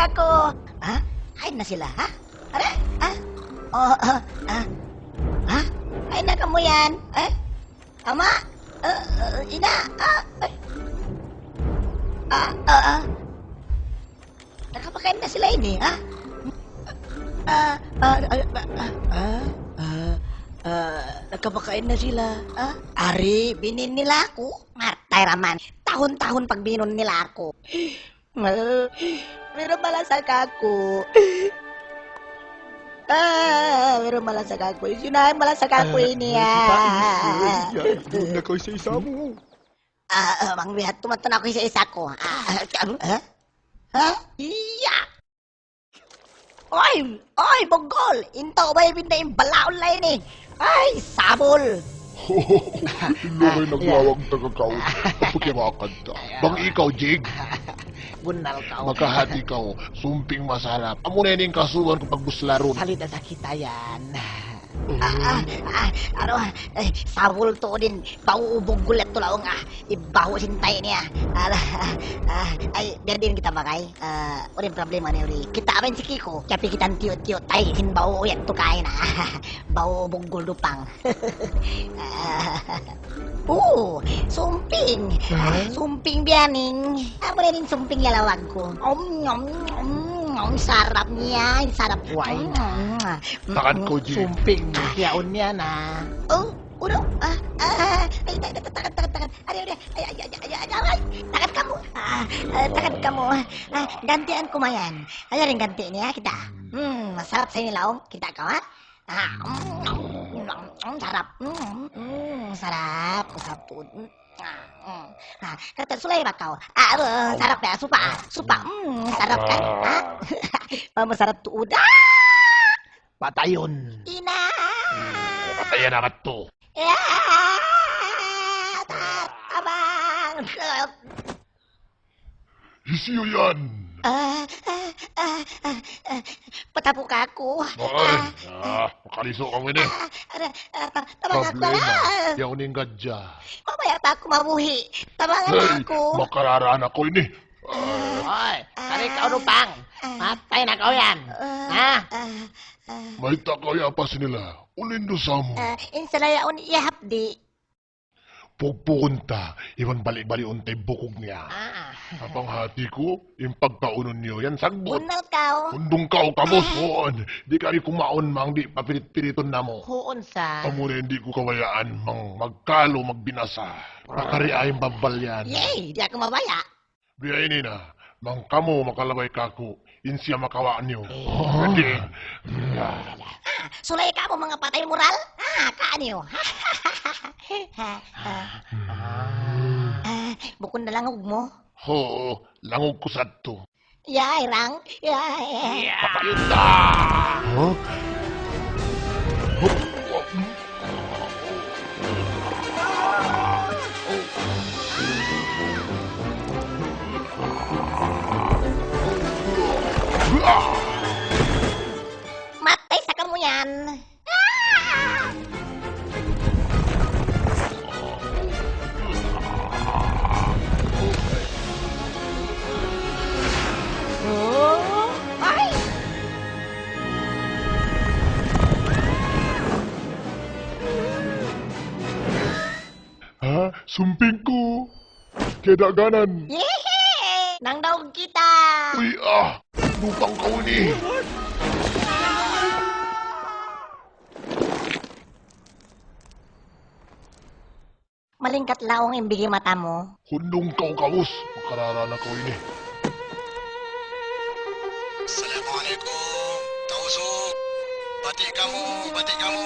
ako. Ha? Ay na sila, ha? Ara? Ha? Oh, ha? Ay na ka mo yan. Ama? Ina? Nakapakain na sila ini, ha? Nakapakain na sila. Ari, binin nila ako. Martay raman. Tahon-tahon pag binon nila ako. Pero malasag ako. Pero malasag ako. Sinahin malasag ako ini. Doon na ko isa-isa mo. Mang bihat, tumatun ako isa-isa ko. Ha? Iya! Oy, Bonggol! Into ba yung na yung balaon lang yun eh? Ay, sabol! Ilo may naglawag tagakaw. Papakimakan ta. Bang ikaw, Jig? Gunal ka. Makahati ka, sumping masarap. Amo na yung kasuhan ko pagbuslaron. Salita sa kita yan. Sabol to din. Pauubog gulat to laong ibaho sintay niya. Ay, biar din kita makay. Urin problema niya uri. Kita amin si Kiko. Kapi kita tiyot-tiyot. Ay, hinbaho uyan to kain Bawo bunggol dupang. Sumping. Sumping bianing. Amo na rin sumping yalawag ko. Sarap niya. Sarap. Wine. Takan ko, Jig. Sumping. Yaon niya na. Uno. Ay, takan. Ay. Takan kamu. Takan kamu. Gantian ko mayan. Ay, rin ganti niya kita. Masarap sa inilaong. Kita ka, ha? Sarap. Sarap. Sapun. Kata sulay ba kau? Sarap ya, supa. Sarap kan? Masarap to udah. Patayon. Ina. Patayan akat to. Abang. Isiyo yan. Patapok ako. Makaliso kang ini. Tabang ako Problema. na. Yaw ning gadya. Mamaya pa ako mabuhi. Tabangan Hey, ako. makararaan ako ini. Oy, kari ka urupang. Matay na ka yan. Ha? May takaya pa nila. Ulindo sa mo. Insalayaon ihapdi. Pugpukunta. Iwan balik-balik untay bukog niya. Kapang hati ko, yung pagkaunon niyo yan sagbot. Bunal ka. Undong ka o kabos. Hoon. Di kami kumaon mang di papirit-piriton na mo. Huon sa. Kamu na hindi ko kawayaan mang magkalo magbinasa. Makariayang babalyan. Yay, di ako mabaya. Biyayin na. Mang kamo makalabay kako. Insiya makawaan niyo. Hindi. Sulay ka mo mga patay moral? Kaaniyo? Bukod na lang mo. Ho, langog ko sadto. Yay, Rang. Yay. Papayunta! Huh? Matay sa kamo yan. Ay! Ha? Sumping ko. Kedaganan. Yehe! Nang daog kita. Uy, lupang kauni. Malingkat laong imbigi mata mo. Hundong kau kaus. Makararana ko ini. Assalamualaikum. Tausuk. Batik kamu, batik kamu.